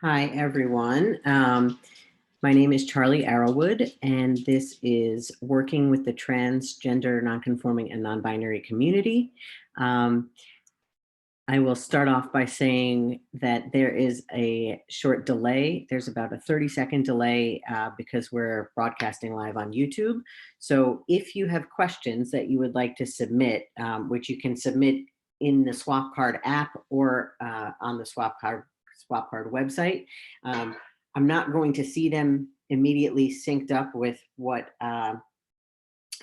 Hi, everyone. My name is Charlie Arrowwood, and this is Working with the Transgender, Nonconforming, and Non-Binary Community. I will start off by saying that there is a short delay. There's about a 30-second delay because we're broadcasting live on YouTube. So if you have questions that you would like to submit, which you can submit in the Swap Card app or on the Swap Card website, I'm not going to see them immediately synced up with what I'm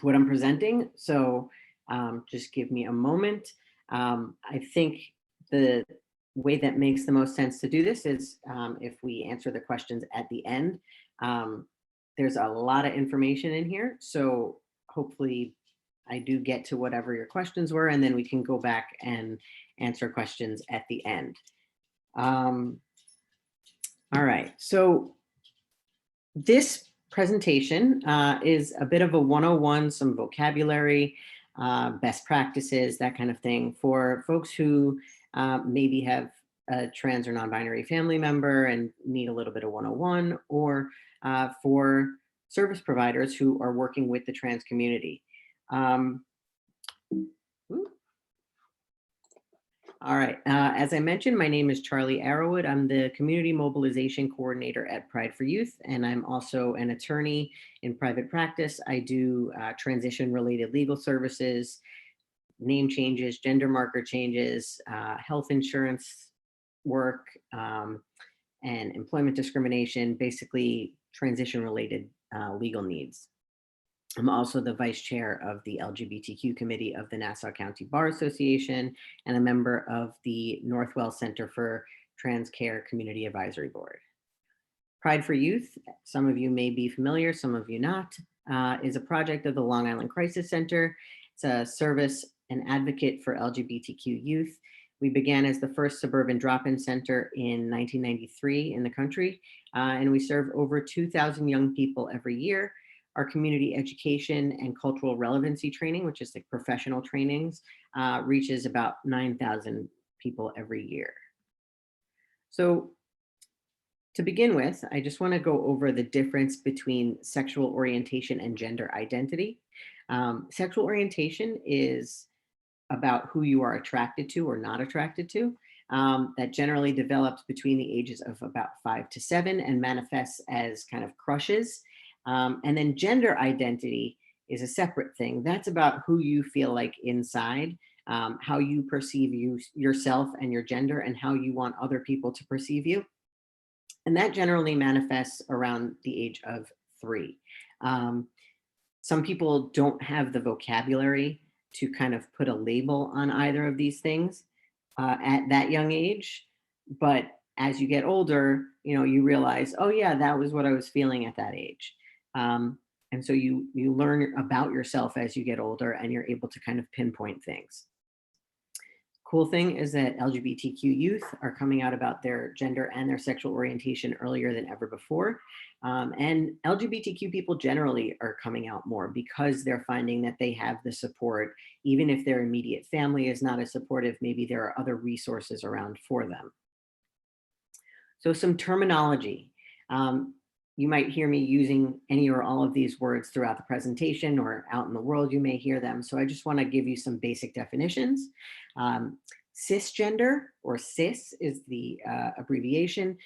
presenting. So just give me a moment. I think the way that makes the most sense to do this is if we answer the questions at the end. There's a lot of information in here, so hopefully I do get to whatever your questions were, and then we can go back and answer questions at the end. All right, so this presentation is a bit of a 101, some vocabulary, best practices, that kind of thing for folks who maybe have a trans or non-binary family member and need a little bit of 101, or for service providers who are working with the trans community. All right, as I mentioned, my name is Charlie Arrowwood. I'm the Community Mobilization Coordinator at Pride for Youth, and I'm also an attorney in private practice. I do transition-related legal services, name changes, gender marker changes, health insurance work, and employment discrimination, basically transition-related legal needs. I'm also the vice chair of the LGBTQ committee of the Nassau County Bar Association and a member of the Northwell Center for Trans Care Community Advisory Board. Pride for Youth, some of you may be familiar, some of you not, is a project of the Long Island Crisis Center. It's a service and advocate for LGBTQ youth. We began as the first suburban drop-in center in 1993 in the country, and we serve over 2,000 young people every year. Our community education and cultural relevancy training, which is like professional trainings, reaches about 9,000 people every year. So to begin with, I just want to go over the difference between sexual orientation and gender identity. Sexual orientation is about who you are attracted to or not attracted to. That generally develops between the ages of about 5 to 7 and manifests as kind of crushes. And then gender identity is a separate thing. That's about who you feel like inside, how you perceive yourself and your gender, and how you want other people to perceive you. And that generally manifests around the age of 3. Some people don't have the vocabulary to kind of put a label on either of these things at that young age. But as you get older, you realize, oh yeah, that was what I was feeling at that age. And so you learn about yourself as you get older, and you're able to kind of pinpoint things. Cool thing is that LGBTQ youth are coming out about their gender and their sexual orientation earlier than ever before. And LGBTQ people generally are coming out more because they're finding that they have the support, even if their immediate family is not as supportive, maybe there are other resources around for them. So some terminology. You might hear me using any or all of these words throughout the presentation, or out in the world you may hear them. So I just want to give you some basic definitions. Cisgender, or cis is the abbreviation,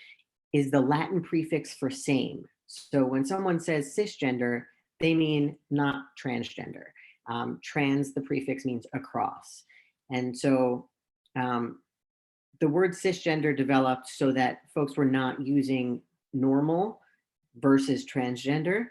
is the Latin prefix for same. So when someone says cisgender, they mean not transgender. Trans, the prefix means across. And so the word cisgender developed so that folks were not using normal versus transgender.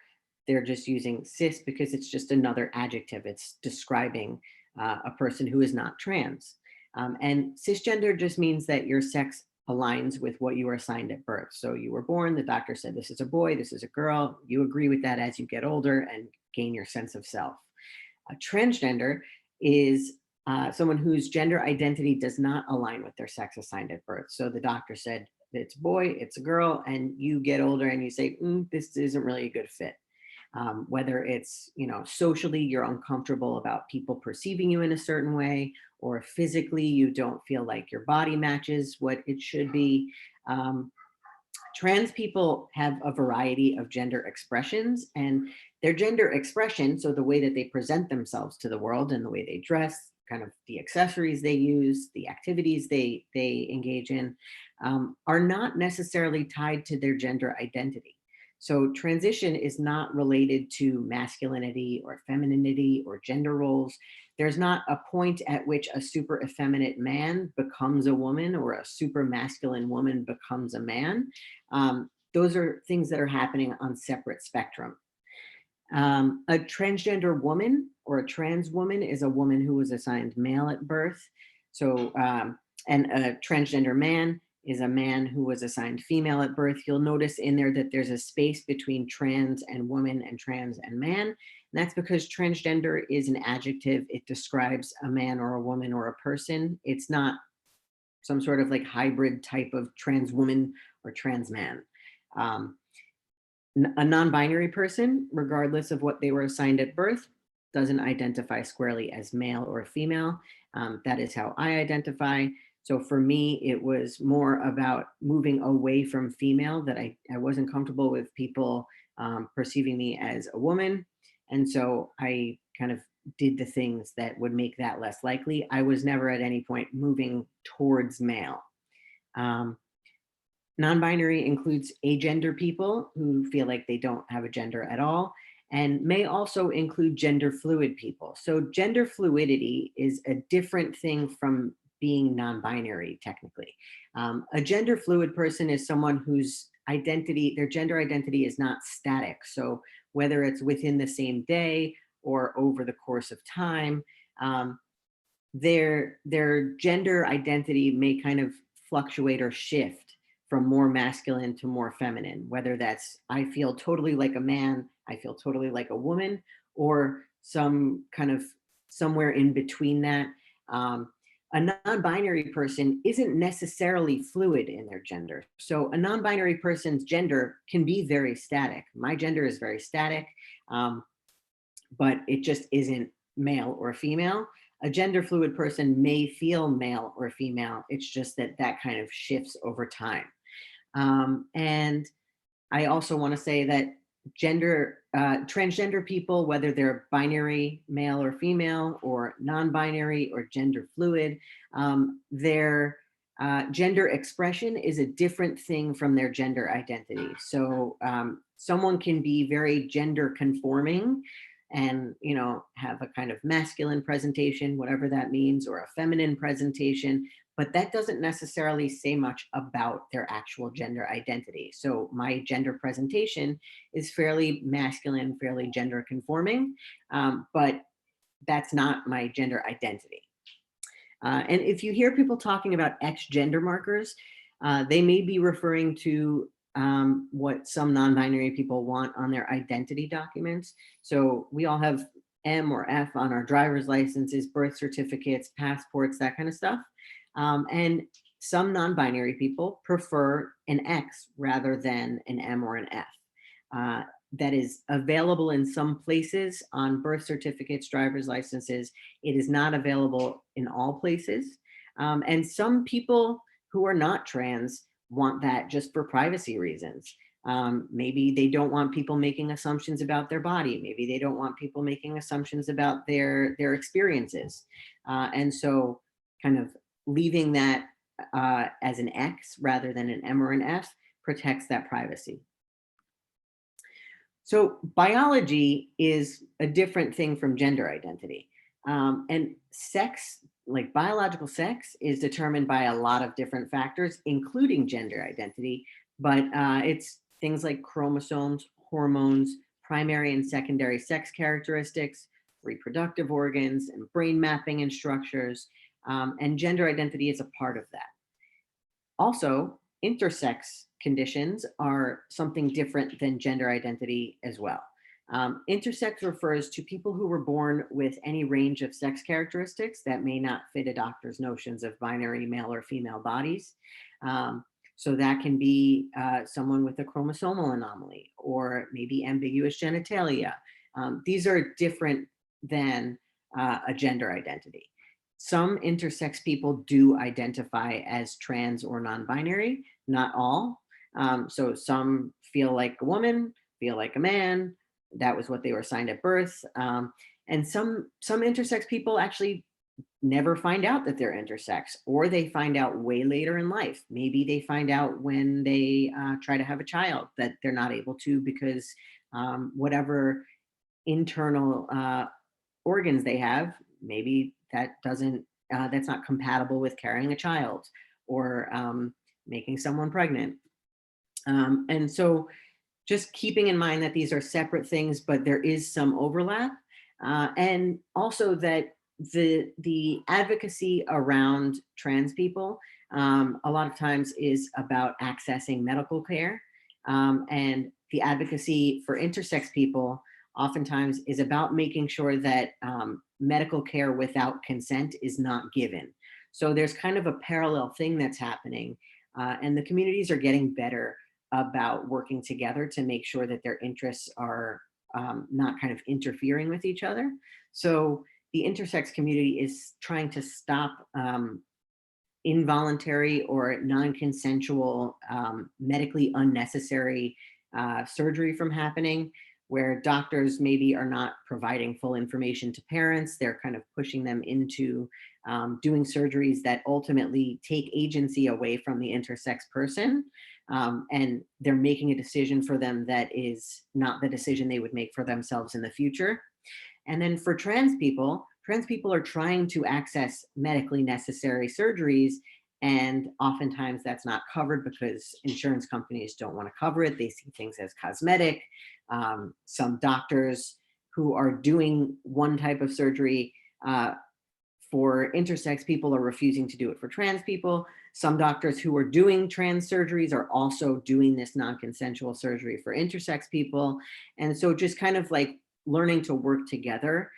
They're just using cis because it's just another adjective. It's describing a person who is not trans. And cisgender just means that your sex aligns with what you were assigned at birth. So you were born, the doctor said, this is a boy, this is a girl. You agree with that as you get older and gain your sense of self. A transgender is someone whose gender identity does not align with their sex assigned at birth. So the doctor said, it's a boy, it's a girl, and you get older and you say, this isn't really a good fit. Whether it's, socially you're uncomfortable about people perceiving you in a certain way, or physically you don't feel like your body matches what it should be. Trans people have a variety of gender expressions, and their gender expression, so the way that they present themselves to the world and the way they dress, kind of the accessories they use, the activities they engage in, are not necessarily tied to their gender identity. So transition is not related to masculinity or femininity or gender roles. There's not a point at which a super effeminate man becomes a woman or a super masculine woman becomes a man. Those are things that are happening on separate spectrum. A transgender woman or a trans woman is a woman who was assigned male at birth. So, and a transgender man is a man who was assigned female at birth. You'll notice in there that there's a space between trans and woman and trans and man. And that's because transgender is an adjective. It describes a man or a woman or a person. It's not some sort of like hybrid type of trans woman or trans man. Um, a non-binary person, regardless of what they were assigned at birth, doesn't identify squarely as male or female. That is how I identify. So for me, it was more about moving away from female, that I wasn't comfortable with people perceiving me as a woman. And so I kind of did the things that would make that less likely. I was never at any point moving towards male. Um, Non-binary includes agender people who feel like they don't have a gender at all, and may also include gender fluid people. So gender fluidity is a different thing from being non-binary technically. A gender fluid person is someone whose identity, their gender identity is not static. So whether it's within the same day or over the course of time, um, their gender identity may kind of fluctuate or shift from more masculine to more feminine, whether that's I feel totally like a man, I feel totally like a woman, or some kind of somewhere in between that. um, a non-binary person isn't necessarily fluid in their gender. So a non-binary person's gender can be very static. My gender is very static, but it just isn't male or female. A gender fluid person may feel male or female. It's just that that kind of shifts over time. And I also want to say that transgender people, whether they're binary, male or female, or non-binary or gender fluid, their gender expression is a different thing from their gender identity. So someone can be very gender conforming and have a kind of masculine presentation, whatever that means, or a feminine presentation, but that doesn't necessarily say much about their actual gender identity. So my gender presentation is fairly masculine, fairly gender conforming, but that's not my gender identity. And if you hear people talking about X gender markers, they may be referring to what some non-binary people want on their identity documents. So we all have M or F on our driver's licenses, birth certificates, passports, that kind of stuff. And some non-binary people prefer an X rather than an M or an F. That is available in some places on birth certificates, driver's licenses. It is not available in all places. And some people who are not trans want that just for privacy reasons. Maybe they don't want people making assumptions about their body. Maybe they don't want people making assumptions about their experiences. And so kind of leaving that as an X rather than an M or an F protects that privacy. So biology is a different thing from gender identity. And sex, like biological sex, is determined by a lot of different factors, including gender identity, but it's things like chromosomes, hormones, primary and secondary sex characteristics, reproductive organs, and brain mapping and structures. And gender identity is a part of that. Also, intersex conditions are something different than gender identity as well. Intersex refers to people who were born with any range of sex characteristics that may not fit a doctor's notions of binary male or female bodies. So that can be someone with a chromosomal anomaly or maybe ambiguous genitalia. These are different than a gender identity. Some intersex people do identify as trans or non-binary, not all. So some feel like a woman, feel like a man. That was what they were assigned at birth. And some intersex people actually never find out that they're intersex, or they find out way later in life. Maybe they find out when they try to have a child that they're not able to because whatever internal organs they have, maybe that's not compatible with carrying a child or making someone pregnant. And so just keeping in mind that these are separate things, but there is some overlap. And also that the advocacy around trans people a lot of times is about accessing medical care. And the advocacy for intersex people oftentimes is about making sure that medical care without consent is not given. So there's kind of a parallel thing that's happening. And the communities are getting better about working together to make sure that their interests are not kind of interfering with each other. So the intersex community is trying to stop involuntary or non-consensual, medically unnecessary surgery from happening, where doctors maybe are not providing full information to parents. They're kind of pushing them into doing surgeries that ultimately take agency away from the intersex person. And they're making a decision for them that is not the decision they would make for themselves in the future. And then for trans people are trying to access medically necessary surgeries. And oftentimes that's not covered because insurance companies don't want to cover it. They see things as cosmetic. Some doctors who are doing one type of surgery for intersex people are refusing to do it for trans people. Some doctors who are doing trans surgeries are also doing this non-consensual surgery for intersex people. And so just kind of like learning to work together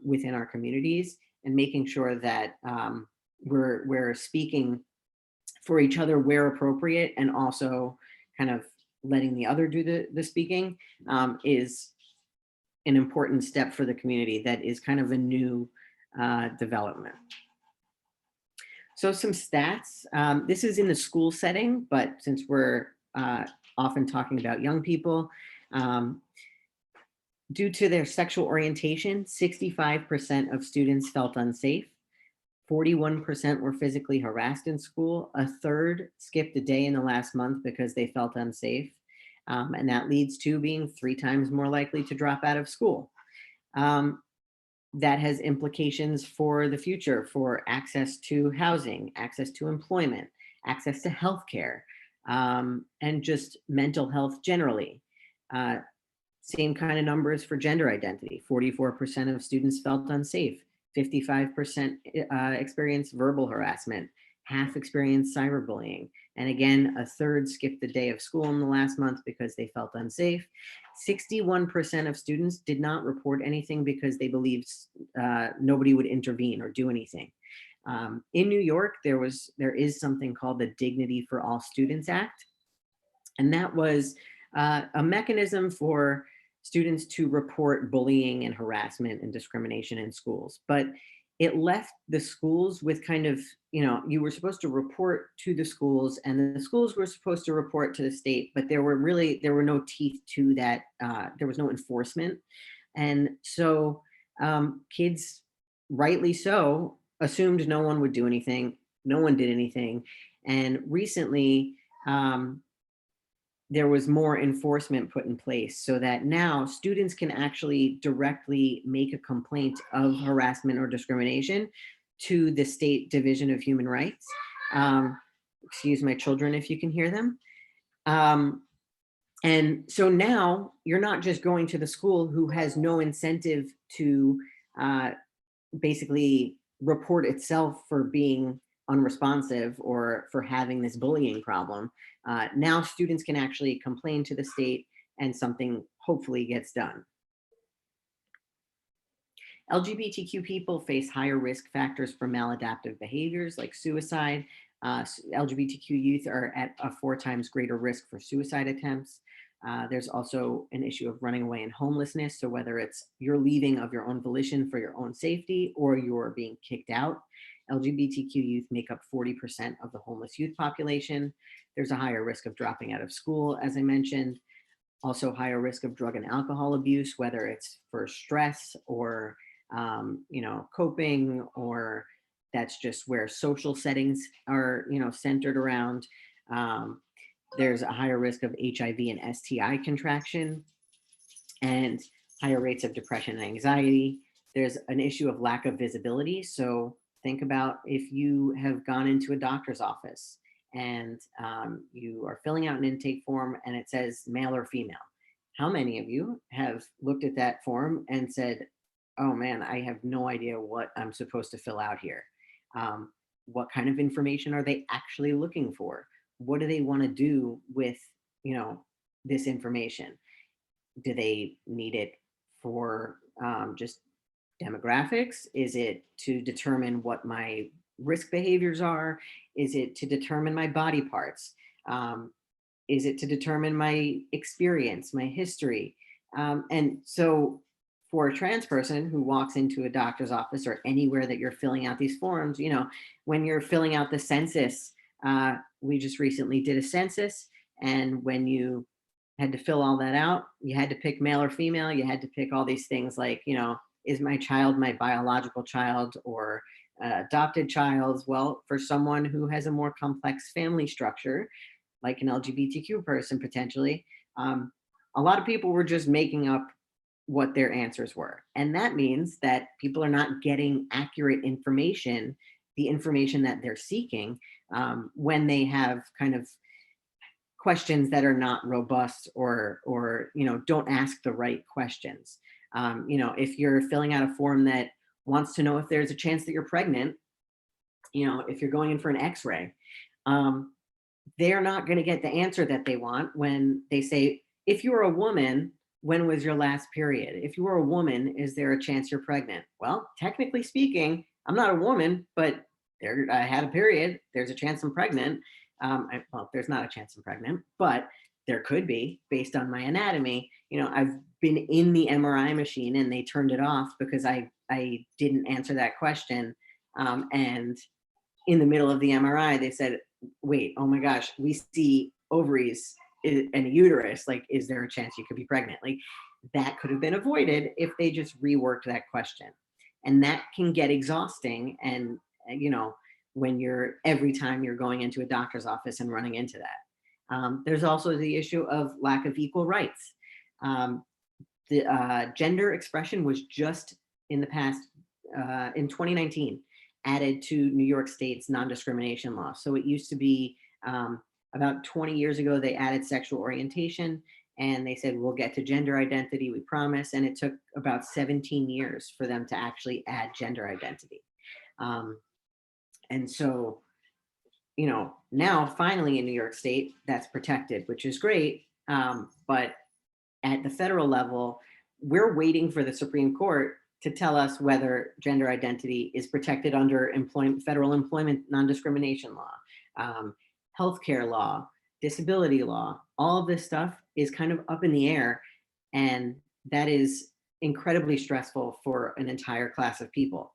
within our communities and making sure that we're speaking for each other where appropriate, and also kind of letting the other do the speaking is an important step for the community that is kind of a new development. So some stats, this is in the school setting, but since we're often talking about young people, due to their sexual orientation, 65% of students felt unsafe. 41% were physically harassed in school. A third skipped a day in the last month because they felt unsafe. And that leads to being 3 times more likely to drop out of school. That has implications for the future, for access to housing, access to employment, access to healthcare, and just mental health generally. Same kind of numbers for gender identity. 44% of students felt unsafe. 55% experienced verbal harassment. Half experienced cyberbullying. And again, a third skipped a day of school in the last month because they felt unsafe. 61% of students did not report anything because they believed nobody would intervene or do anything. In New York, there is something called the Dignity for All Students Act. And that was a mechanism for students to report bullying and harassment and discrimination in schools. But it left the schools with kind of, you were supposed to report to the schools and the schools were supposed to report to the state, but there were no teeth to that. There was no enforcement. And so kids, rightly so, assumed no one would do anything. No one did anything. And recently, there was more enforcement put in place so that now students can actually directly make a complaint of harassment or discrimination to the State Division of Human Rights. Excuse my children if you can hear them. And so now you're not just going to the school who has no incentive to basically report itself for being unresponsive or for having this bullying problem. Now students can actually complain to the state and something hopefully gets done. LGBTQ people face higher risk factors for maladaptive behaviors like suicide. LGBTQ youth are at a 4 times greater risk for suicide attempts. There's also an issue of running away and homelessness. So whether it's you're leaving of your own volition for your own safety or you're being kicked out, LGBTQ youth make up 40% of the homeless youth population. There's a higher risk of dropping out of school, as I mentioned. Also higher risk of drug and alcohol abuse, whether it's for stress or coping, or that's just where social settings are centered around. There's a higher risk of HIV and STI contraction, and higher rates of depression and anxiety. There's an issue of lack of visibility. So think about if you have gone into a doctor's office and you are filling out an intake form and it says male or female. How many of you have looked at that form and said, oh man, I have no idea what I'm supposed to fill out here? What kind of information are they actually looking for? What do they want to do with, this information? Do they need it for just demographics? Is it to determine what my risk behaviors are? Is it to determine my body parts? Is it to determine my experience, my history? And so for a trans person who walks into a doctor's office or anywhere that you're filling out these forms, when you're filling out the census, we just recently did a census, and when you had to fill all that out, you had to pick male or female, you had to pick all these things like, is my child my biological child or adopted child? Well, for someone who has a more complex family structure, like an LGBTQ person potentially, a lot of people were just making up what their answers were. And that means that people are not getting accurate information, the information that they're seeking, when they have kind of questions that are not robust or don't ask the right questions. If you're filling out a form that wants to know if there's a chance that you're pregnant, if you're going in for an x-ray, they're not going to get the answer that they want when they say, if you're a woman, when was your last period? If you were a woman, is there a chance you're pregnant? Well, technically speaking, I'm not a woman, but I had a period. There's a chance I'm pregnant. There's not a chance I'm pregnant, but there could be based on my anatomy. I've been in the MRI machine and they turned it off because I didn't answer that question. And in the middle of the MRI, they said, wait, oh my gosh, we see ovaries and a uterus. Like, is there a chance you could be pregnant? Like, that could have been avoided if they just reworked that question. And that can get exhausting. And, when every time you're going into a doctor's office and running into that. There's also the issue of lack of equal rights. The gender expression was just in the past, in 2019, added to New York State's non-discrimination law. So it used to be about 20 years ago, they added sexual orientation and they said, we'll get to gender identity, we promise. And it took about 17 years for them to actually add gender identity. And so, now finally in New York State, that's protected, which is great. But at the federal level, we're waiting for the Supreme Court to tell us whether gender identity is protected under federal employment non-discrimination law, healthcare law, disability law. All of this stuff is kind of up in the air, and that is incredibly stressful for an entire class of people.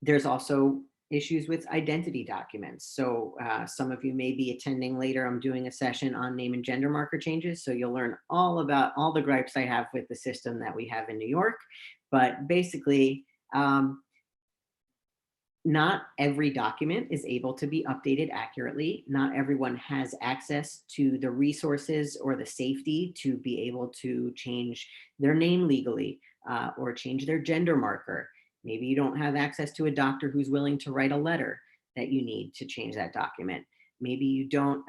There's also issues with identity documents. So some of you may be attending later. I'm doing a session on name and gender marker changes. So you'll learn all about all the gripes I have with the system that we have in New York. But basically, not every document is able to be updated accurately. Not everyone has access to the resources or the safety to be able to change their name legally or change their gender marker. Maybe you don't have access to a doctor who's willing to write a letter that you need to change that document. Maybe you don't,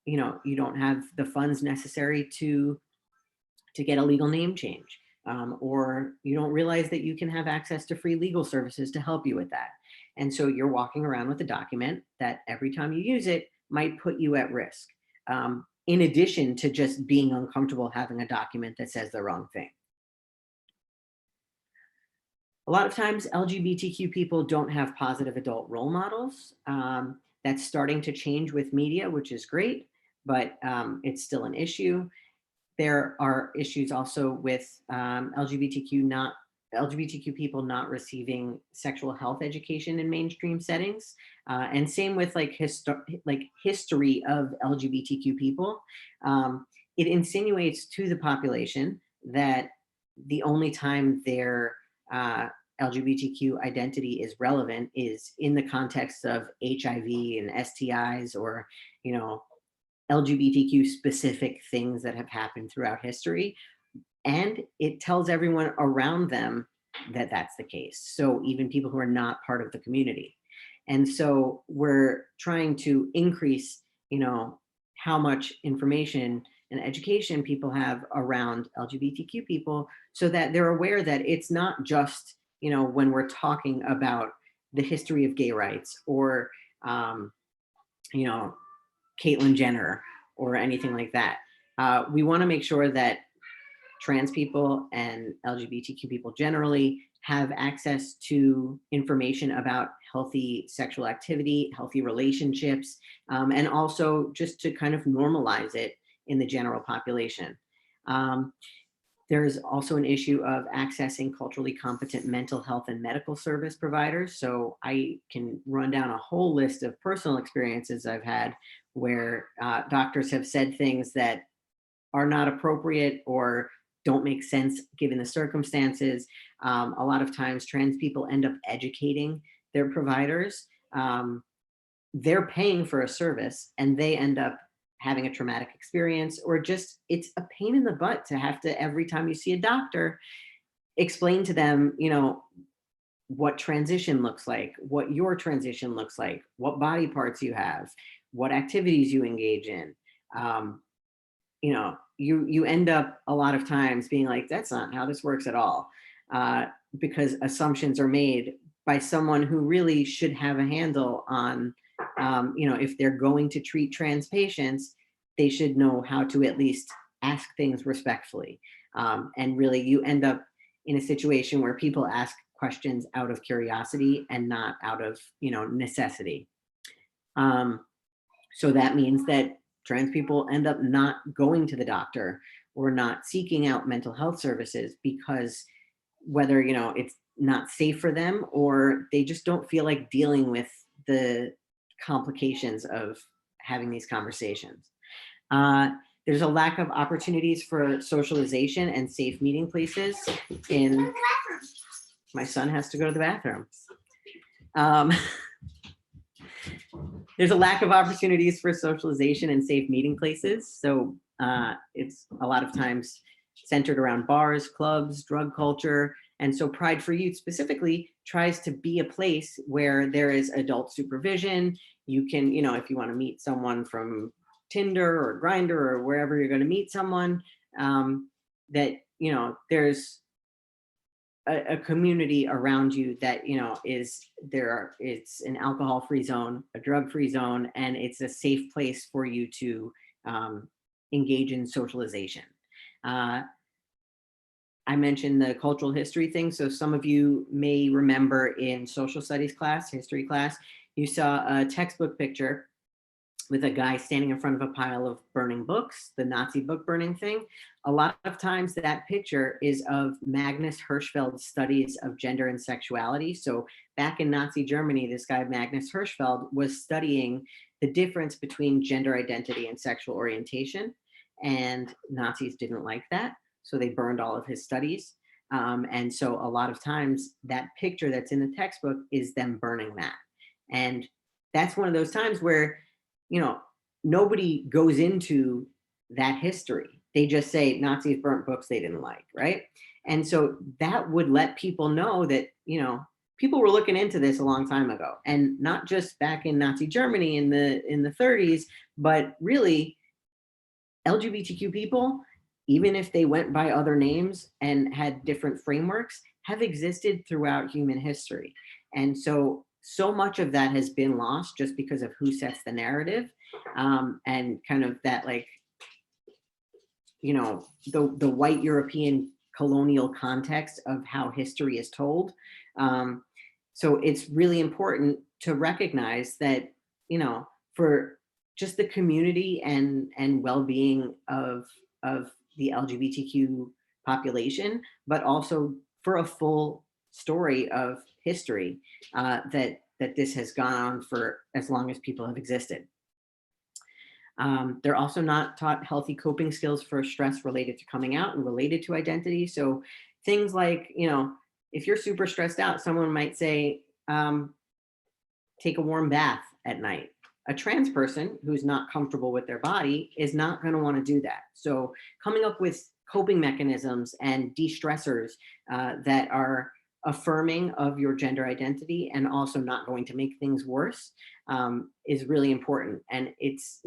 you don't have the funds necessary to get a legal name change, or you don't realize that you can have access to free legal services to help you with that. And so you're walking around with a document that every time you use it might put you at risk, in addition to just being uncomfortable having a document that says the wrong thing. A lot of times LGBTQ people don't have positive adult role models. That's starting to change with media, which is great, but it's still an issue. There are issues also with LGBTQ not LGBTQ people not receiving sexual health education in mainstream settings, and same with like history of LGBTQ people. It insinuates to the population that the only time their LGBTQ identity is relevant is in the context of HIV and STIs, or you know, LGBTQ specific things that have happened throughout history, and it tells everyone around them that that's the case. So even people who are not part of the community. And so we're trying to increase, how much information and education people have around LGBTQ people, so that they're aware that it's not just, when we're talking about the history of gay rights, or, you know, Caitlyn Jenner or anything like that. We want to make sure that trans people and LGBTQ people generally have access to information about healthy sexual activity, healthy relationships, and also just to kind of normalize it in the general population. There's also an issue of accessing culturally competent mental health and medical service providers. So I can run down a whole list of personal experiences I've had where doctors have said things that are not appropriate or don't make sense given the circumstances. A lot of times trans people end up educating their providers. They're paying for a service and they end up having a traumatic experience, or just it's a pain in the butt to have to, every time you see a doctor, explain to them, what transition looks like, what your transition looks like, what body parts you have, what activities you engage in. You end up a lot of times being like, that's not how this works at all, because assumptions are made by someone who really should have a handle on, if they're going to treat trans patients, they should know how to at least ask things respectfully. And really, you end up in a situation where people ask questions out of curiosity and not out of, necessity. So that means that trans people end up not going to the doctor or not seeking out mental health services because whether, it's not safe for them, or they just don't feel like dealing with the complications of having these conversations. There's a lack of opportunities for socialization and safe meeting places. My son has to go to the bathroom. There's a lack of opportunities for socialization and safe meeting places. So it's a lot of times centered around bars, clubs, drug culture. And so Pride for Youth specifically tries to be a place where there is adult supervision. You can, if you want to meet someone from Tinder or Grindr or wherever you're going to meet someone, that, there's a community around you that, it's an alcohol-free zone, a drug-free zone, and it's a safe place for you to engage in socialization. I mentioned the cultural history thing. So some of you may remember in social studies class, history class, you saw a textbook picture with a guy standing in front of a pile of burning books, the Nazi book burning thing. A lot of times that picture is of Magnus Hirschfeld's studies of gender and sexuality. So back in Nazi Germany, this guy, Magnus Hirschfeld, was studying the difference between gender identity and sexual orientation. And Nazis didn't like that. So they burned all of his studies. And so a lot of times that picture that's in the textbook is them burning that. And that's one of those times where, nobody goes into that history. They just say Nazis burnt books they didn't like, right? And so that would let people know that, people were looking into this a long time ago, and not just back in Nazi Germany in the 30s, but really LGBTQ people, even if they went by other names and had different frameworks, have existed throughout human history. And so much of that has been lost just because of who sets the narrative, and kind of that, like, the white European colonial context of how history is told. So it's really important to recognize that, for just the community and well-being of the LGBTQ population, but also for a full story of history that this has gone on for as long as people have existed. They're also not taught healthy coping skills for stress related to coming out and related to identity. So things like, if you're super stressed out, someone might say, take a warm bath at night. A trans person who's not comfortable with their body is not going to want to do that. So coming up with coping mechanisms and de-stressors that are affirming of your gender identity and also not going to make things worse is really important. And it's,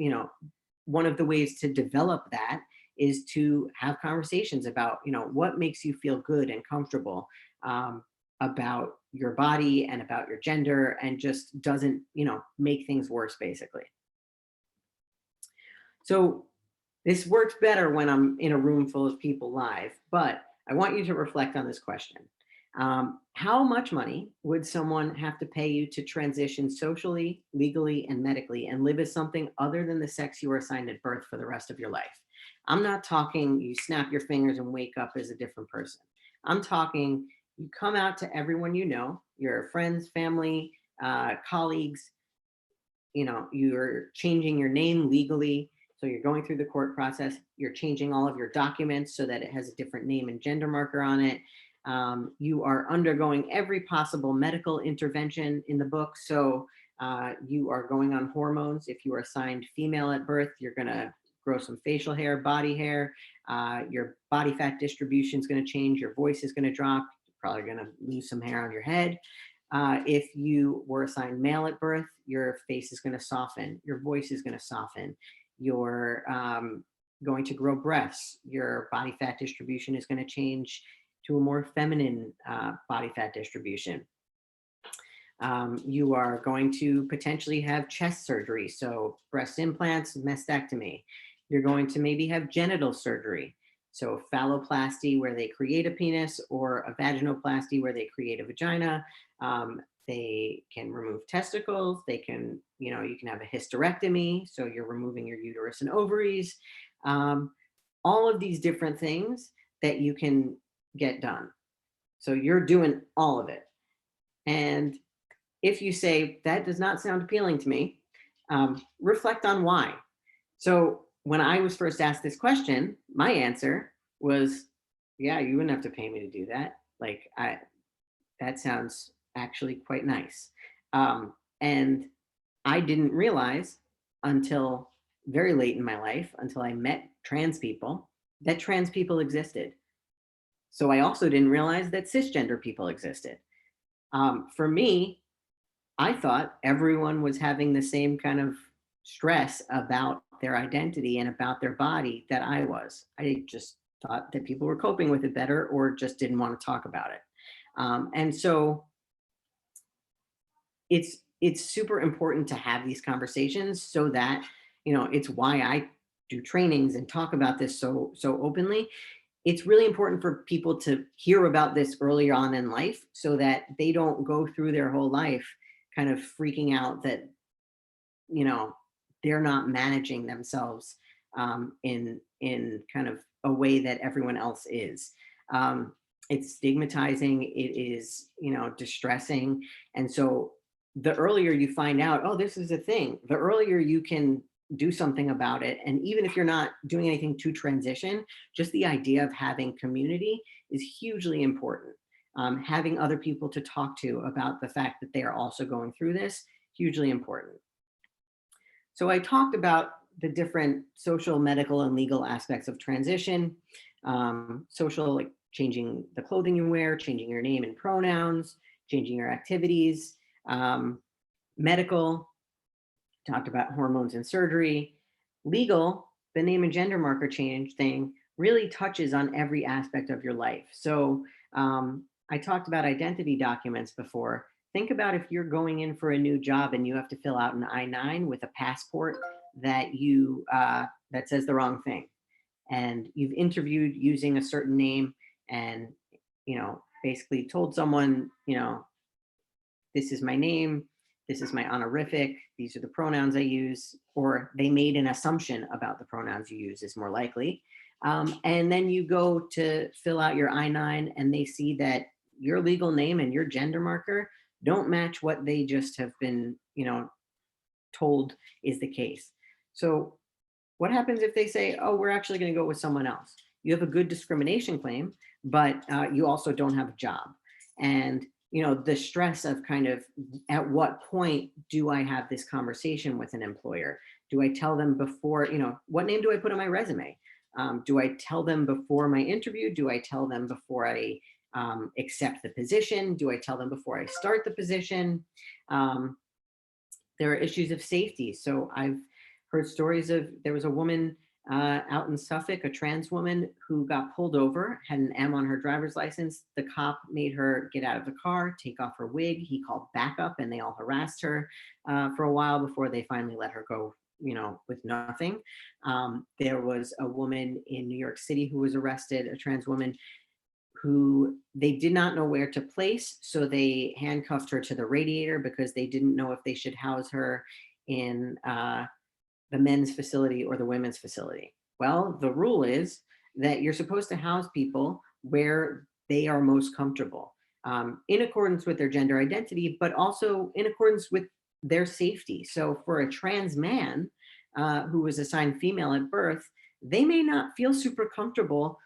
one of the ways to develop that is to have conversations about, what makes you feel good and comfortable about your body and about your gender, and just doesn't, make things worse, basically. So this works better when I'm in a room full of people live, but I want you to reflect on this question. How much money would someone have to pay you to transition socially, legally, and medically and live as something other than the sex you were assigned at birth for the rest of your life? I'm not talking you snap your fingers and wake up as a different person. I'm talking you come out to everyone you know, your friends, family, colleagues, you're changing your name legally. So you're going through the court process, you're changing all of your documents so that it has a different name and gender marker on it. You are undergoing every possible medical intervention in the book. So you are going on hormones. If you are assigned female at birth, you're going to grow some facial hair, body hair. Your body fat distribution is going to change. Your voice is going to drop. You're probably going to lose some hair on your head. If you were assigned male at birth, your face is going to soften. Your voice is going to soften. You're going to grow breasts. Your body fat distribution is going to change to a more feminine body fat distribution. You are going to potentially have chest surgery, so breast implants, mastectomy. You're going to maybe have genital surgery, so phalloplasty where they create a penis, or a vaginoplasty where they create a vagina. They can remove testicles. They can, you can have a hysterectomy, so you're removing your uterus and ovaries. All of these different things that you can get done. So you're doing all of it. And if you say, that does not sound appealing to me, reflect on why. So when I was first asked this question, my answer was, yeah, you wouldn't have to pay me to do that. Like, that sounds actually quite nice. And I didn't realize until very late in my life, until I met trans people, that trans people existed. So I also didn't realize that cisgender people existed. For me, I thought everyone was having the same kind of stress about their identity and about their body that I was. I just thought that people were coping with it better, or just didn't want to talk about it. And so it's super important to have these conversations, so that, it's why I do trainings and talk about this so openly. It's really important for people to hear about this early on in life, so that they don't go through their whole life kind of freaking out that, they're not managing themselves in kind of a way that everyone else is. It's stigmatizing. It is, distressing. And so the earlier you find out, oh, this is a thing, the earlier you can do something about it. And even if you're not doing anything to transition, just the idea of having community is hugely important. Having other people to talk to about the fact that they are also going through this, hugely important. So I talked about the different social, medical, and legal aspects of transition. Social, like changing the clothing you wear, changing your name and pronouns, changing your activities. Medical, talked about hormones and surgery. Legal, the name and gender marker change thing really touches on every aspect of your life. So I talked about identity documents before. Think about if you're going in for a new job and you have to fill out an I-9 with a passport that that says the wrong thing, and you've interviewed using a certain name, and basically told someone, this is my name, this is my honorific, these are the pronouns I use, or they made an assumption about the pronouns you use, is more likely. And then you go to fill out your I-9 and they see that your legal name and your gender marker don't match what they just have been, told is the case. So what happens if they say, oh, we're actually going to go with someone else? You have a good discrimination claim, but you also don't have a job. And, the stress of kind of at what point do I have this conversation with an employer? Do I tell them before, what name do I put on my resume? Do I tell them before my interview? Do I tell them before I accept the position? Do I tell them before I start the position? Um, there are issues of safety. So I've heard stories of, there was a woman out in Suffolk, a trans woman who got pulled over, had an M on her driver's license. The cop made her get out of the car, take off her wig. He called backup and they all harassed her for a while before they finally let her go, with nothing. There was a woman in New York City who was arrested, a trans woman who they did not know where to place. So they handcuffed her to the radiator because they didn't know if they should house her in the men's facility or the women's facility. Well, the rule is that you're supposed to house people where they are most comfortable, in accordance with their gender identity, but also in accordance with their safety. So for a trans man who was assigned female at birth, they may not feel super comfortable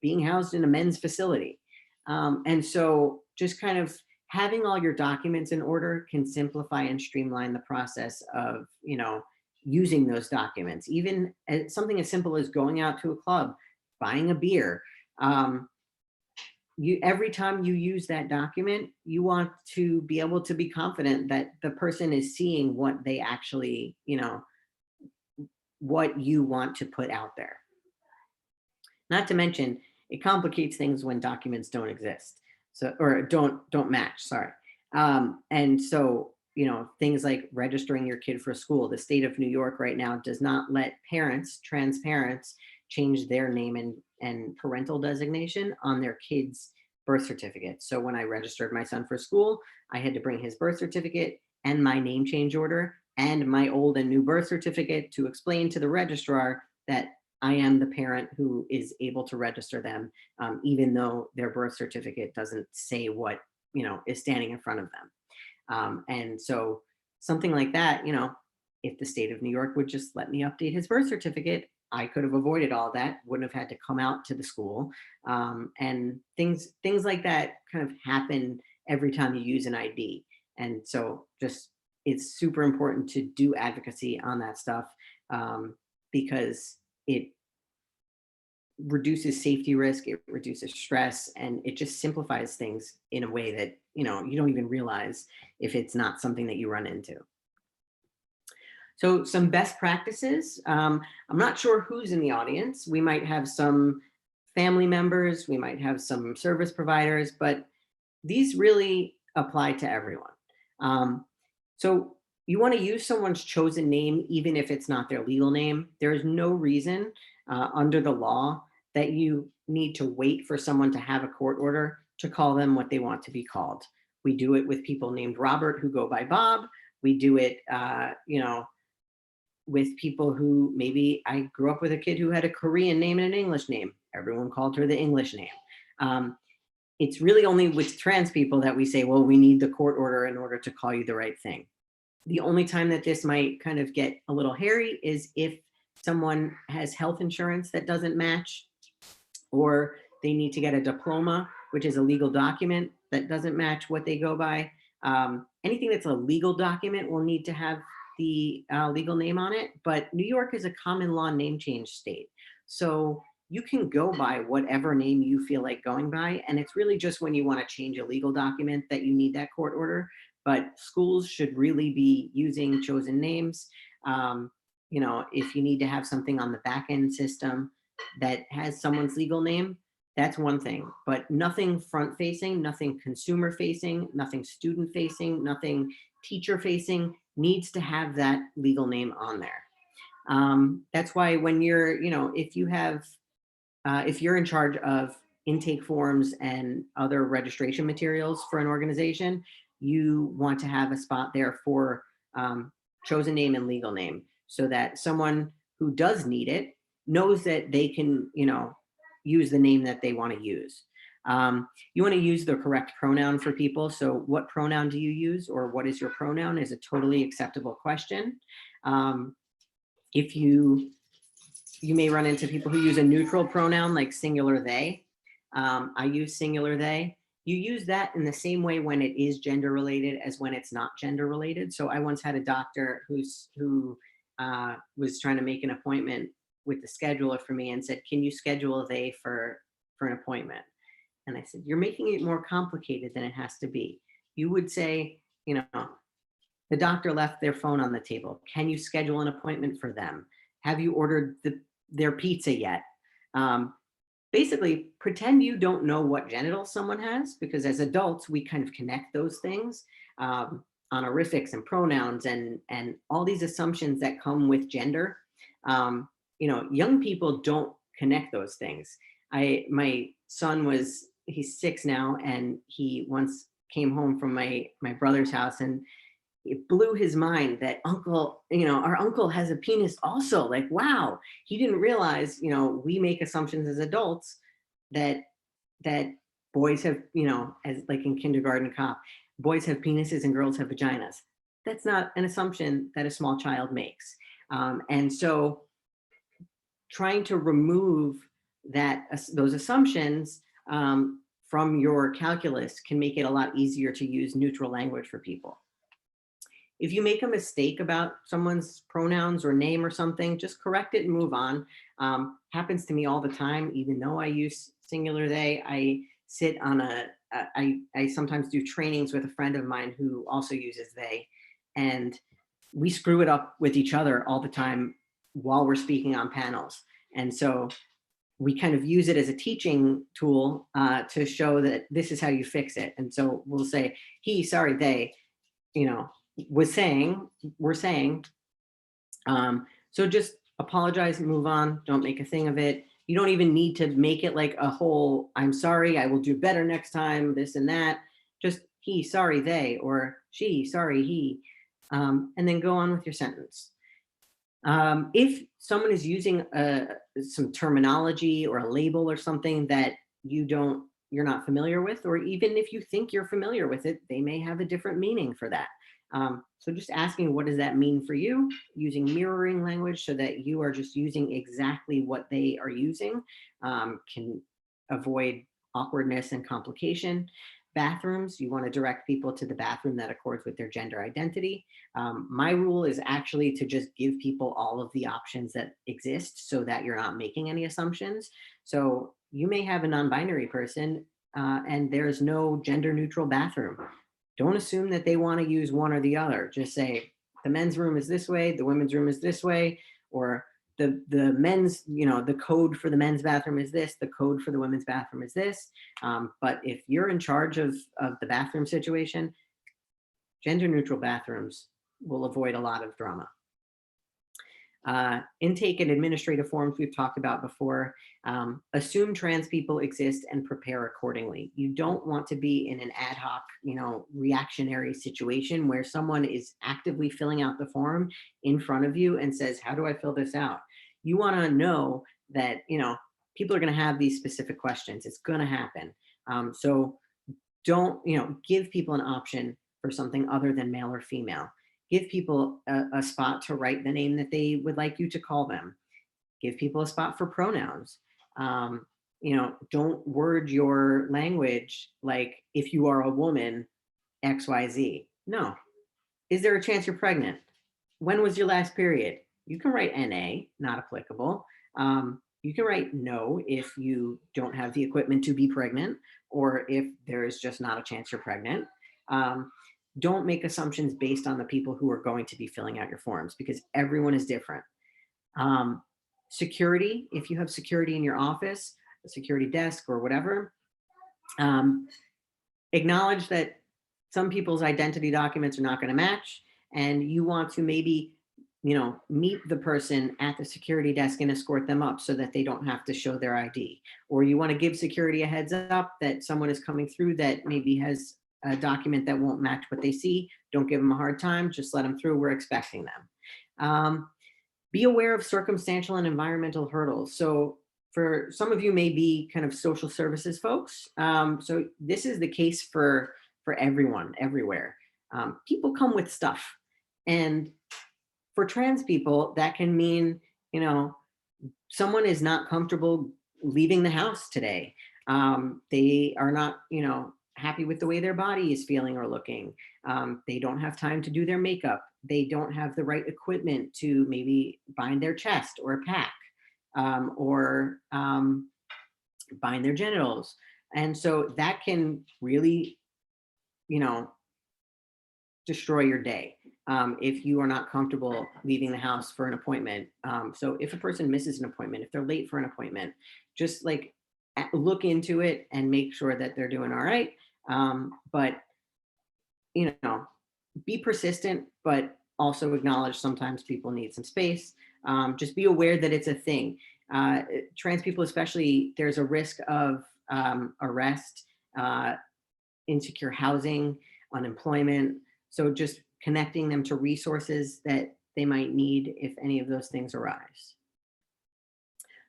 being housed in a men's facility. And so just kind of having all your documents in order can simplify and streamline the process of, using those documents, even something as simple as going out to a club, buying a beer. Every time you use that document, you want to be able to be confident that the person is seeing what they actually, what you want to put out there. Not to mention, it complicates things when documents don't exist, so or don't match. Sorry, and so things like registering your kid for school. The state of New York right now does not let parents, trans parents, change their name and parental designation on their kids' birth certificate. So when I registered my son for school, I had to bring his birth certificate and my name change order and my old and new birth certificate to explain to the registrar that I am the parent who is able to register them, even though their birth certificate doesn't say what is standing in front of them. And so something like that, if the state of New York would just let me update his birth certificate, I could have avoided all that, wouldn't have had to come out to the school. And things like that kind of happen every time you use an ID. And so just it's super important to do advocacy on that stuff, because it reduces safety risk, it reduces stress, and it just simplifies things in a way that you don't even realize if it's not something that you run into. So some best practices. I'm not sure who's in the audience. We might have some family members, we might have some service providers, but these really apply to everyone. So you want to use someone's chosen name, even if it's not their legal name. There is no reason under the law that you need to wait for someone to have a court order to call them what they want to be called. We do it with people named Robert who go by Bob. We do it, with people who maybe I grew up with a kid who had a Korean name and an English name. Everyone called her the English name. It's really only with trans people that we say, well, we need the court order in order to call you the right thing. The only time that this might kind of get a little hairy is if someone has health insurance that doesn't match, or they need to get a diploma, which is a legal document that doesn't match what they go by. Anything that's a legal document will need to have the legal name on it, but New York is a common law name change state. So you can go by whatever name you feel like going by. And it's really just when you want to change a legal document that you need that court order. But schools should really be using chosen names. If you need to have something on the back end system that has someone's legal name, that's one thing, but nothing front facing, nothing consumer facing, nothing student facing, nothing teacher facing needs to have that legal name on there. That's why when you're, if you're in charge of intake forms and other registration materials for an organization, you want to have a spot there for chosen name and legal name so that someone who does need it knows that they can, use the name that they want to use. You want to use the correct pronoun for people. So what pronoun do you use, or what is your pronoun, is a totally acceptable question. Um, if you may run into people who use a neutral pronoun like singular they. I use singular they. You use that in the same way when it is gender related as when it's not gender related. So I once had a doctor who was trying to make an appointment with the scheduler for me and said, "Can you schedule a they for an appointment?" And I said, "You're making it more complicated than it has to be." You would say, the doctor left their phone on the table. Can you schedule an appointment for them? Have you ordered their pizza yet? Um, Basically, pretend you don't know what genitals someone has, because as adults, we kind of connect those things, honorifics and pronouns and all these assumptions that come with gender. Young people don't connect those things. My son he's 6 now, and he once came home from my brother's house, and it blew his mind that our uncle has a penis also. Like, wow, he didn't realize, we make assumptions as adults that that boys have, as like in kindergarten cop, boys have penises and girls have vaginas. That's not an assumption that a small child makes. And so trying to remove those assumptions from your calculus can make it a lot easier to use neutral language for people. If you make a mistake about someone's pronouns or name or something, just correct it and move on. Happens to me all the time, even though I use singular they. I sit on I sometimes do trainings with a friend of mine who also uses they, and we screw it up with each other all the time while we're speaking on panels. And so we kind of use it as a teaching tool to show that this is how you fix it. And so we'll say, he, sorry, they, we're saying. So just apologize and move on. Don't make a thing of it. You don't even need to make it like a whole, I'm sorry, I will do better next time, this and that. Just he, sorry, they, or she, sorry, he, and then go on with your sentence. If someone is using some terminology or a label or something that you're not familiar with, or even if you think you're familiar with it, they may have a different meaning for that. So just asking, what does that mean for you? Using mirroring language so that you are just using exactly what they are using can avoid awkwardness and complication. Bathrooms, you want to direct people to the bathroom that accords with their gender identity. My rule is actually to just give people all of the options that exist so that you're not making any assumptions. So you may have a non-binary person and there's no gender neutral bathroom. Don't assume that they want to use one or the other. Just say the men's room is this way, the women's room is this way, or the men's, the code for the men's bathroom is this, the code for the women's bathroom is this. But if you're in charge of the bathroom situation, gender neutral bathrooms will avoid a lot of drama. Intake and administrative forms we've talked about before. Assume trans people exist and prepare accordingly. You don't want to be in an ad hoc, reactionary situation where someone is actively filling out the form in front of you and says, how do I fill this out? You want to know that, people are going to have these specific questions. It's going to happen. So don't, give people an option for something other than male or female. Give people a spot to write the name that they would like you to call them. Give people a spot for pronouns. Don't word your language like, if you are a woman, XYZ. No. Is there a chance you're pregnant? When was your last period? You can write NA, not applicable. You can write no if you don't have the equipment to be pregnant, or if there is just not a chance you're pregnant. Don't make assumptions based on the people who are going to be filling out your forms, because everyone is different. Security, if you have security in your office, a security desk or whatever, acknowledge that some people's identity documents are not going to match, and you want to maybe, meet the person at the security desk and escort them up so that they don't have to show their ID. Or you want to give security a heads up that someone is coming through that maybe has a document that won't match what they see. Don't give them a hard time, just let them through. We're expecting them. Be aware of circumstantial and environmental hurdles. So for some of you may be kind of social services folks. So this is the case for everyone, everywhere. People come with stuff. And for trans people, that can mean, you know, someone is not comfortable leaving the house today. They are not, happy with the way their body is feeling or looking. They don't have time to do their makeup. They don't have the right equipment to maybe bind their chest or pack, or bind their genitals. And so that can really, you know, destroy your day, if you are not comfortable leaving the house for an appointment. So if a person misses an appointment, if they're late for an appointment, just like look into it and make sure that they're doing all right. But you know, be persistent, but also acknowledge sometimes people need some space. Just be aware that it's a thing. Trans people, especially, there's a risk of arrest, uh, insecure housing, unemployment. So just connecting them to resources that they might need if any of those things arise.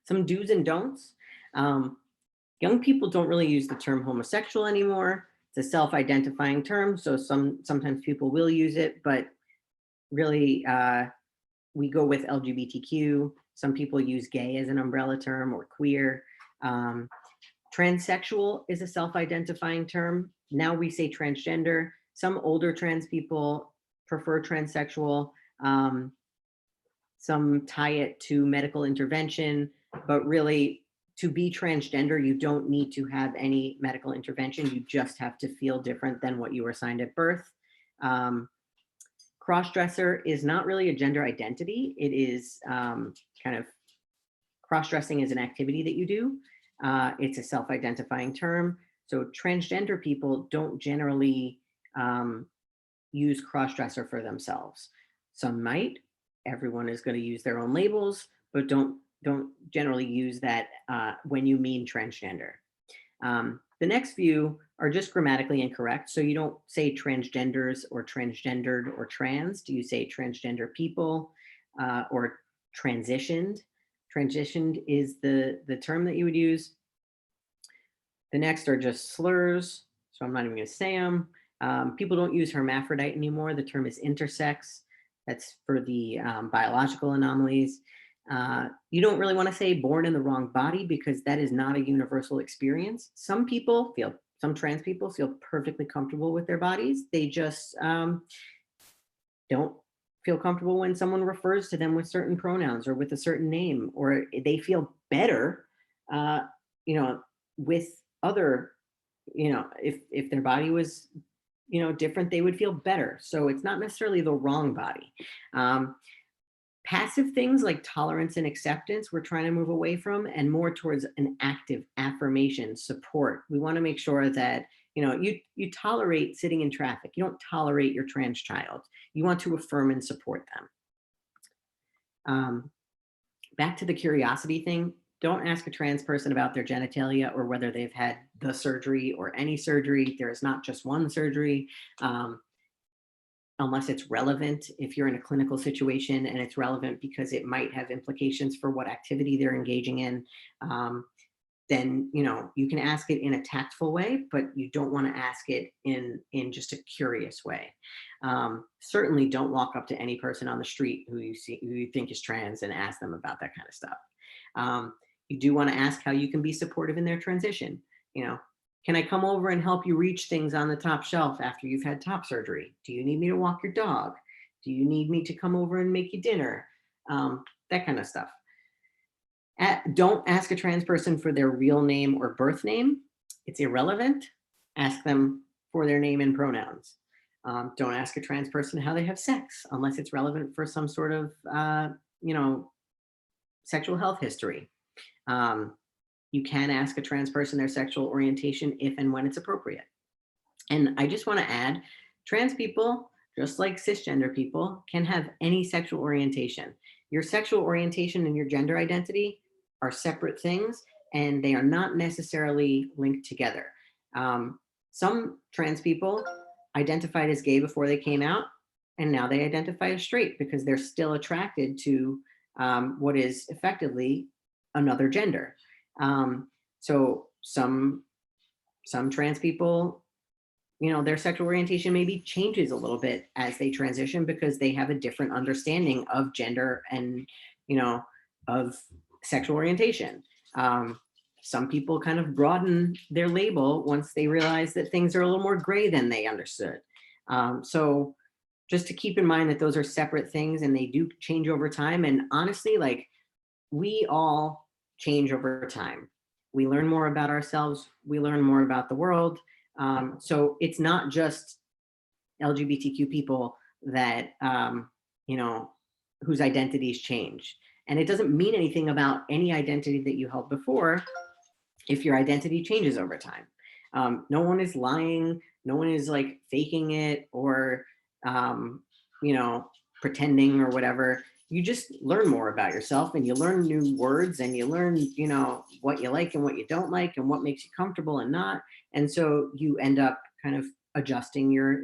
Some do's and don'ts. Um, Young people don't really use the term homosexual anymore. It's a self-identifying term, so sometimes people will use it, but really we go with LGBTQ. Some people use gay as an umbrella term, or queer. Um, Transsexual is a self-identifying term. Now we say transgender. Some older trans people prefer transsexual. Um, some tie it to medical intervention, but really, to be transgender, you don't need to have any medical intervention. You just have to feel different than what you were assigned at birth. Um, Crossdresser is not really a gender identity. It is kind of, cross-dressing is an activity that you do. It's a self-identifying term. So transgender people don't generally use cross-dresser for themselves. Some might. Everyone is going to use their own labels, but don't generally use that when you mean transgender. The next few are just grammatically incorrect. So you don't say transgenders or transgendered or trans. Do you say transgender people or transitioned? Transitioned is the term that you would use. The next are just slurs, so I'm not even going to say them. People don't use hermaphrodite anymore. The term is intersex. That's for the biological anomalies. You don't really want to say born in the wrong body, because that is not a universal experience. Some trans people feel perfectly comfortable with their bodies. They just don't feel comfortable when someone refers to them with certain pronouns or with a certain name, or they feel better, uh, with other, if their body was, different, they would feel better. So it's not necessarily the wrong body. Passive things like tolerance and acceptance, we're trying to move away from, and more towards an active affirmation, support. We want to make sure that, you tolerate sitting in traffic. You don't tolerate your trans child. You want to affirm and support them. Back to the curiosity thing. Don't ask a trans person about their genitalia or whether they've had the surgery or any surgery. There is not just one surgery. Unless it's relevant. If you're in a clinical situation and it's relevant because it might have implications for what activity they're engaging in, then you can ask it in a tactful way, but you don't want to ask it in just a curious way. Certainly don't walk up to any person on the street who you think is trans and ask them about that kind of stuff. You do want to ask how you can be supportive in their transition. Can I come over and help you reach things on the top shelf after you've had top surgery? Do you need me to walk your dog? Do you need me to come over and make you dinner? That kind of stuff. Don't ask a trans person for their real name or birth name. It's irrelevant. Ask them for their name and pronouns. Don't ask a trans person how they have sex unless it's relevant for some sort of, sexual health history. You can ask a trans person their sexual orientation if and when it's appropriate. And I just want to add, trans people, just like cisgender people, can have any sexual orientation. Your sexual orientation and your gender identity are separate things, and they are not necessarily linked together. Some trans people identified as gay before they came out, and now they identify as straight because they're still attracted to what is effectively another gender. So some trans people, their sexual orientation maybe changes a little bit as they transition because they have a different understanding of gender and, of sexual orientation. Um, some people kind of broaden their label once they realize that things are a little more gray than they understood. So just to keep in mind that those are separate things and they do change over time. And honestly, like, we all change over time. We learn more about ourselves, we learn more about the world. So it's not just LGBTQ people that, whose identities change. And it doesn't mean anything about any identity that you held before if your identity changes over time. No one is lying, no one is like faking it or, um, pretending or whatever. You just learn more about yourself and you learn new words and you learn, what you like and what you don't like and what makes you comfortable and not. And so you end up kind of adjusting your,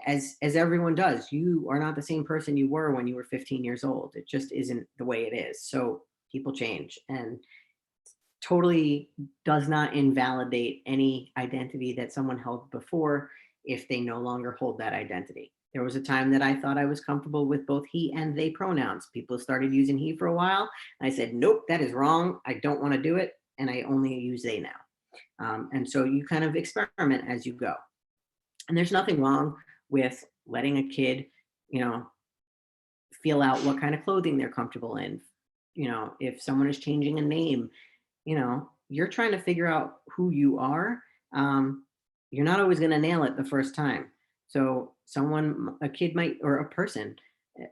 as everyone does. You are not the same person you were when you were 15 years old. It just isn't the way it is. So people change, and totally does not invalidate any identity that someone held before if they no longer hold that identity. There was a time that I thought I was comfortable with both he and they pronouns. People started using he for a while. And I said, nope, that is wrong. I don't want to do it. And I only use they now. And so you kind of experiment as you go. And there's nothing wrong with letting a kid, feel out what kind of clothing they're comfortable in. If someone is changing a name, you're trying to figure out who you are. You're not always going to nail it the first time. So a kid might, or a person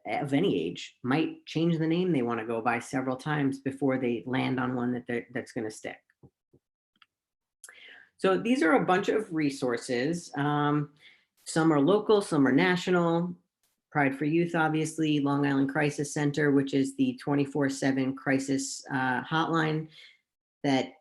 of any age might change the name they want to go by several times before they land on one that's going to stick. So these are a bunch of resources. Some are local, some are national. Pride for Youth, obviously, Long Island Crisis Center, which is the 24/7 crisis hotline that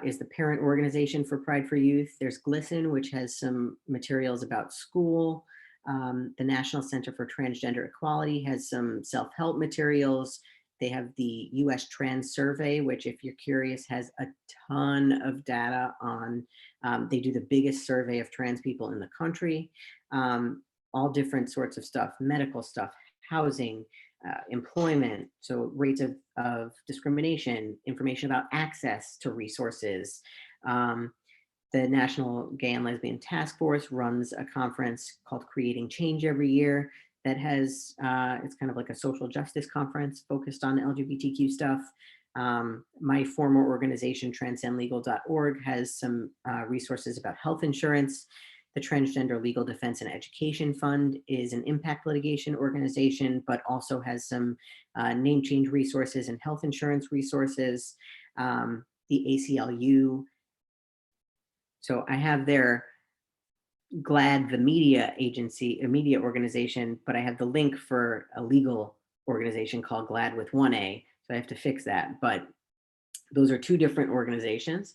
is the parent organization for Pride for Youth. There's GLSEN, which has some materials about school. The National Center for Transgender Equality has some self-help materials. They have the US Trans Survey, which, if you're curious, has a ton of data on, they do the biggest survey of trans people in the country. All different sorts of stuff, medical stuff, housing, employment, so rates of discrimination, information about access to resources. The National Gay and Lesbian Task Force runs a conference called Creating Change every year that has, it's kind of like a social justice conference focused on LGBTQ stuff. My former organization, transcendlegal.org, has some resources about health insurance. The Transgender Legal Defense and Education Fund is an impact litigation organization, but also has some name change resources and health insurance resources. The ACLU. So I have their GLAD, the media agency, a media organization, but I have the link for a legal organization called GLAD with 1A. So I have to fix that. But those are two different organizations.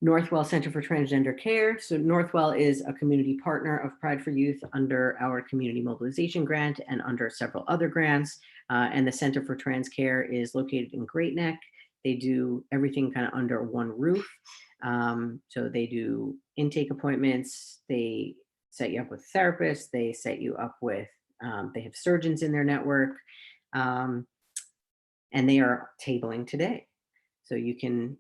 Northwell Center for Transgender Care. So Northwell is a community partner of Pride for Youth under our community mobilization grant and under several other grants. And the Center for Trans Care is located in Great Neck. They do everything kind of under one roof. So they do intake appointments, they set you up with therapists, they set you up with, they have surgeons in their network, and they are tabling today. So you can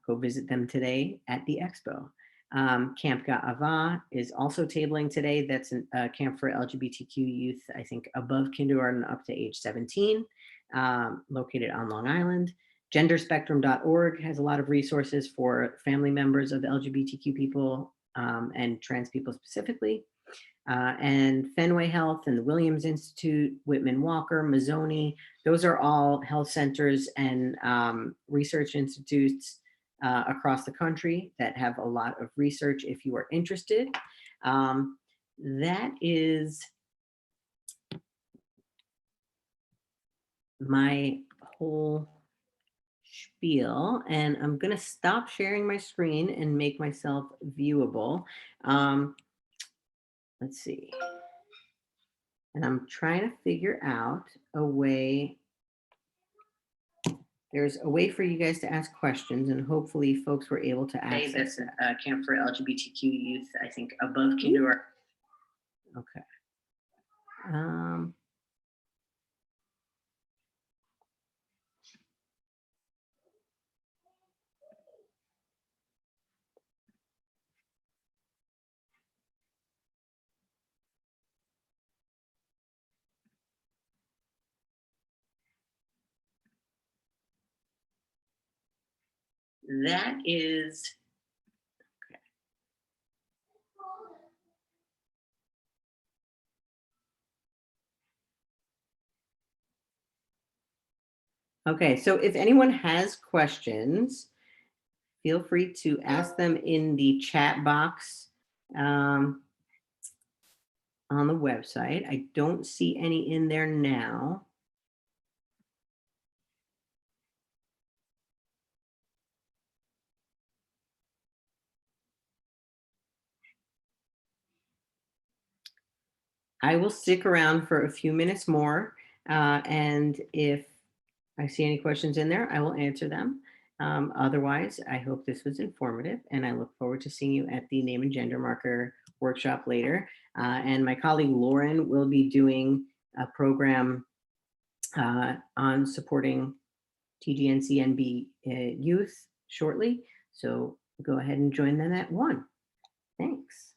go visit them today at the expo. Camp Ga'ava is also tabling today. That's a camp for LGBTQ youth, I think above kindergarten up to age 17, located on Long Island. Genderspectrum.org has a lot of resources for family members of LGBTQ people and trans people specifically. And Fenway Health and the Williams Institute, Whitman Walker, Mazzoni, those are all health centers and research institutes across the country that have a lot of research if you are interested. That is my whole spiel, and I'm going to stop sharing my screen and make myself viewable. Let's see. And I'm trying to figure out a way. There's a way for you guys to ask questions, and hopefully folks were able to access it. Camp for LGBTQ youth, I think, above kindergarten. Okay. That is, okay, so if anyone has questions, feel free to ask them in the chat box on the website. I don't see any in there now. I will stick around for a few minutes more, and if I see any questions in there, I will answer them. Otherwise, I hope this was informative, and I look forward to seeing you at the name and gender marker workshop later. And my colleague Lauren will be doing a program on supporting TGNCNB youth shortly. So go ahead and join them at 1. Thanks.